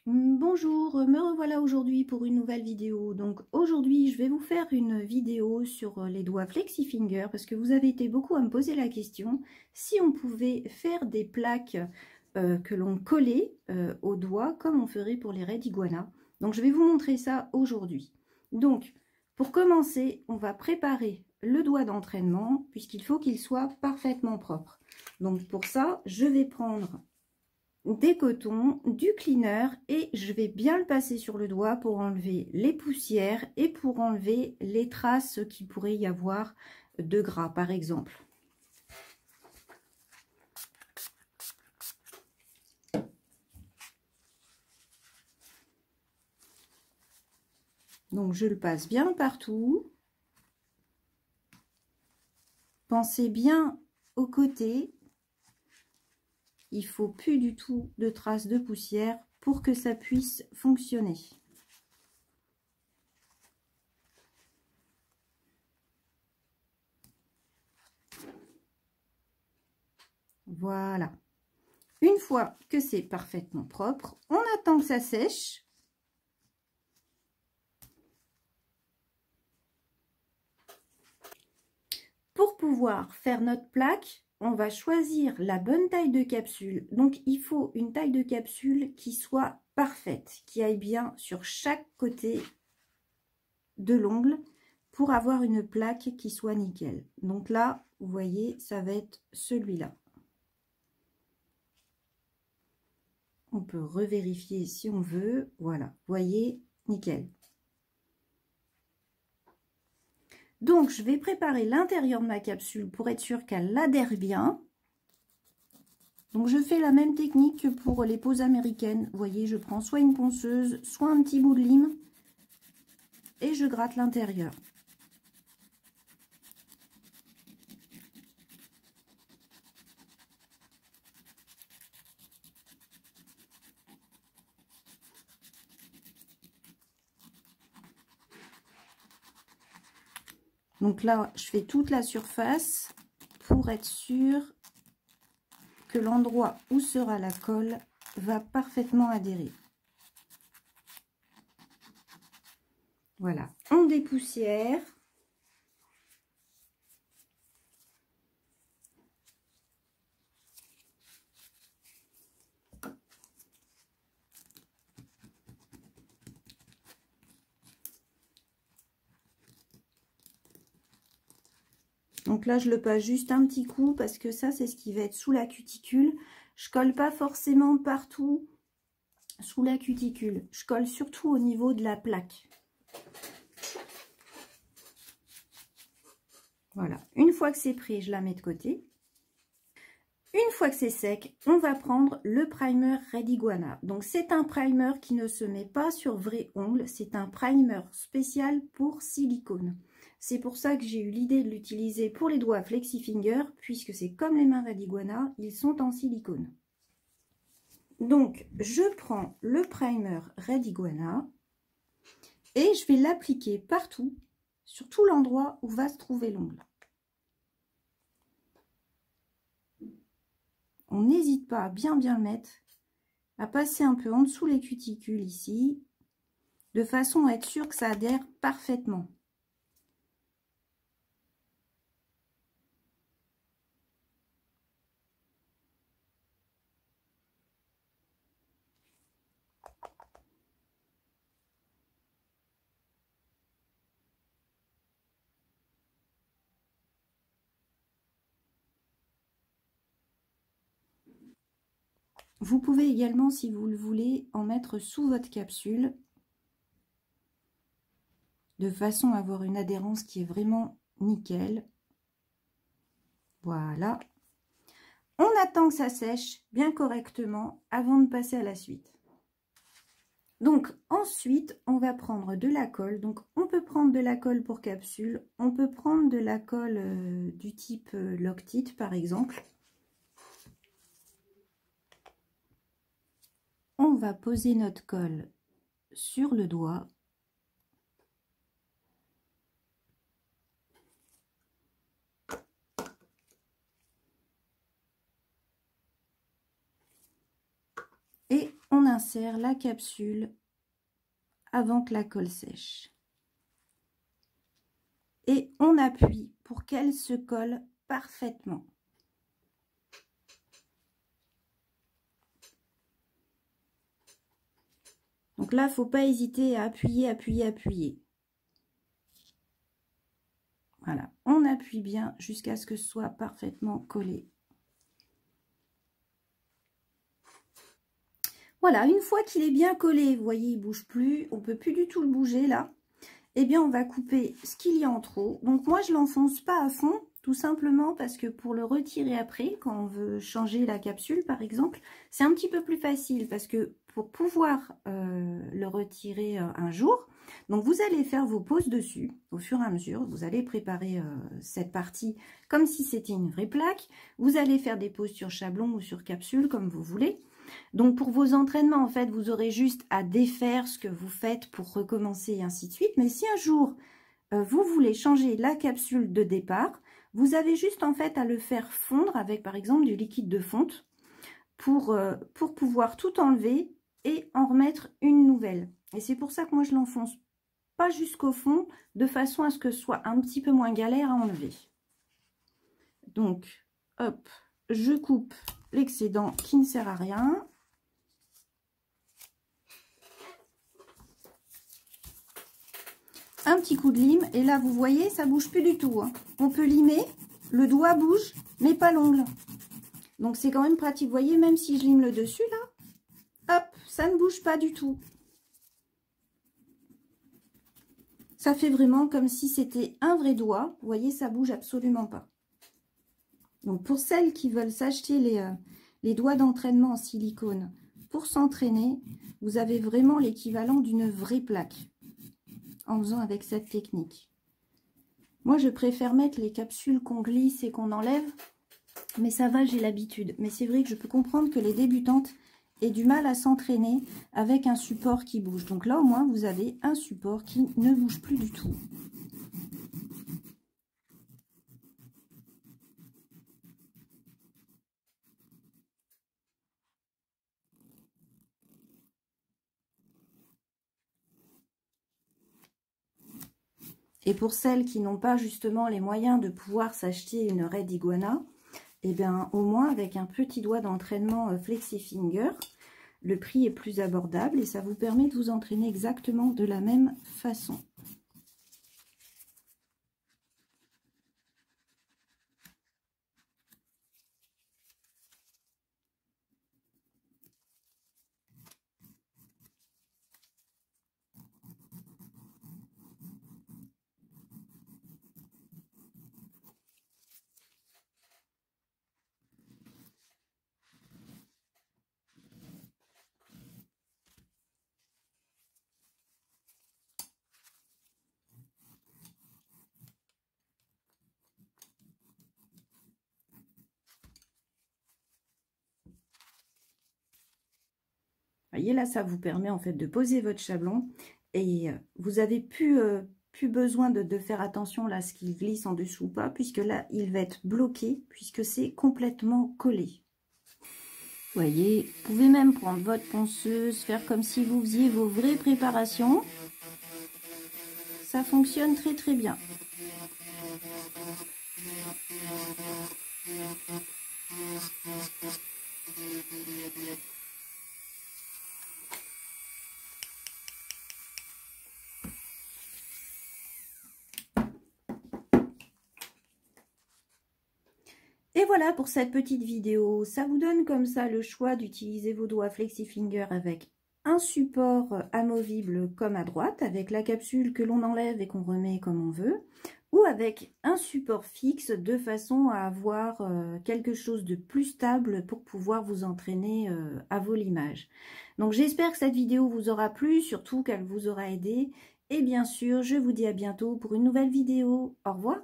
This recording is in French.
Bonjour, me revoilà aujourd'hui pour une nouvelle vidéo. Donc aujourd'hui, je vais vous faire une vidéo sur les doigts FlexiFinger parce que vous avez été beaucoup à me poser la question si on pouvait faire des plaques que l'on collait aux doigts comme on ferait pour les raies d'iguana. Donc je vais vous montrer ça aujourd'hui. Donc pour commencer, on va préparer le doigt d'entraînement puisqu'il faut qu'il soit parfaitement propre. Donc pour ça, je vais prendre des cotons, du cleaner et je vais bien le passer sur le doigt pour enlever les poussières et pour enlever les traces qu'il pourrait y avoir de gras par exemple. Donc je le passe bien partout. Pensez bien aux côtés. Il faut plus du tout de traces de poussière pour que ça puisse fonctionner. Voilà. Une fois que c'est parfaitement propre, on attend que ça sèche. Pour pouvoir faire notre plaque, on va choisir la bonne taille de capsule. Donc, il faut une taille de capsule qui soit parfaite, qui aille bien sur chaque côté de l'ongle pour avoir une plaque qui soit nickel. Donc là, vous voyez, ça va être celui-là. On peut revérifier si on veut. Voilà, vous voyez, nickel. Donc, je vais préparer l'intérieur de ma capsule pour être sûr qu'elle adhère bien. Donc, je fais la même technique que pour les poses américaines. Vous voyez, je prends soit une ponceuse, soit un petit bout de lime et je gratte l'intérieur. Donc là, je fais toute la surface pour être sûr que l'endroit où sera la colle va parfaitement adhérer. Voilà, on dépoussière. Donc là, je le passe juste un petit coup parce que ça, c'est ce qui va être sous la cuticule. Je colle pas forcément partout sous la cuticule. Je colle surtout au niveau de la plaque. Voilà, une fois que c'est pris, je la mets de côté. Une fois que c'est sec, on va prendre le primer Red Iguana. Donc c'est un primer qui ne se met pas sur vrai ongle, c'est un primer spécial pour silicone. C'est pour ça que j'ai eu l'idée de l'utiliser pour les doigts FlexiFinger, puisque c'est comme les mains Red Iguana, ils sont en silicone. Donc je prends le primer Red Iguana et je vais l'appliquer partout, sur tout l'endroit où va se trouver l'ongle. On n'hésite pas à bien le mettre, à passer un peu en dessous les cuticules ici, de façon à être sûr que ça adhère parfaitement. Vous pouvez également, si vous le voulez, en mettre sous votre capsule, de façon à avoir une adhérence qui est vraiment nickel. Voilà. On attend que ça sèche bien correctement avant de passer à la suite. Donc ensuite, on va prendre de la colle. Donc on peut prendre de la colle pour capsule, on peut prendre de la colle du type Loctite par exemple. On va poser notre colle sur le doigt. Et on insère la capsule avant que la colle sèche. Et on appuie pour qu'elle se colle parfaitement. Donc là, il ne faut pas hésiter à appuyer, appuyer, appuyer. Voilà, on appuie bien jusqu'à ce que ce soit parfaitement collé. Voilà, une fois qu'il est bien collé, vous voyez, il ne bouge plus, on ne peut plus du tout le bouger là. Eh bien, on va couper ce qu'il y a en trop. Donc moi, je ne l'enfonce pas à fond, tout simplement parce que pour le retirer après, quand on veut changer la capsule par exemple, c'est un petit peu plus facile parce que pour pouvoir le retirer un jour, donc vous allez faire vos pauses dessus au fur et à mesure. Vous allez préparer cette partie comme si c'était une vraie plaque. Vous allez faire des pauses sur chablon ou sur capsule comme vous voulez. Donc pour vos entraînements, en fait, vous aurez juste à défaire ce que vous faites pour recommencer et ainsi de suite. Mais si un jour, vous voulez changer la capsule de départ, vous avez juste en fait à le faire fondre avec par exemple du liquide de fonte pour pouvoir tout enlever et en remettre une nouvelle. Et c'est pour ça que moi je l'enfonce pas jusqu'au fond, de façon à ce que ce soit un petit peu moins galère à enlever. Donc, hop, je coupe l'excédent qui ne sert à rien. Un petit coup de lime et là vous voyez ça bouge plus du tout, hein. On peut limer, le doigt bouge mais pas l'ongle, donc c'est quand même pratique. Vous voyez, même si je lime le dessus là, hop, ça ne bouge pas du tout. Ça fait vraiment comme si c'était un vrai doigt. Vous voyez, ça bouge absolument pas. Donc pour celles qui veulent s'acheter les doigts d'entraînement en silicone pour s'entraîner, vous avez vraiment l'équivalent d'une vraie plaque en faisant avec cette technique. Moi, je préfère mettre les capsules qu'on glisse et qu'on enlève, mais ça va, j'ai l'habitude. Mais c'est vrai que je peux comprendre que les débutantes aient du mal à s'entraîner avec un support qui bouge. Donc là, au moins, vous avez un support qui ne bouge plus du tout. Et pour celles qui n'ont pas justement les moyens de pouvoir s'acheter une Red Iguana, eh bien au moins avec un petit doigt d'entraînement FlexiFinger, le prix est plus abordable et ça vous permet de vous entraîner exactement de la même façon. Vous voyez, là, ça vous permet en fait de poser votre chablon et vous avez plus besoin de faire attention là, à ce qu'il glisse en dessous ou pas, puisque là, il va être bloqué, puisque c'est complètement collé. Vous voyez, vous pouvez même prendre votre ponceuse, faire comme si vous faisiez vos vraies préparations. Ça fonctionne très très bien. Et voilà pour cette petite vidéo. Ça vous donne comme ça le choix d'utiliser vos doigts FlexiFinger avec un support amovible comme à droite, avec la capsule que l'on enlève et qu'on remet comme on veut, ou avec un support fixe de façon à avoir quelque chose de plus stable pour pouvoir vous entraîner à vos limages. Donc j'espère que cette vidéo vous aura plu, surtout qu'elle vous aura aidé. Et bien sûr, je vous dis à bientôt pour une nouvelle vidéo. Au revoir.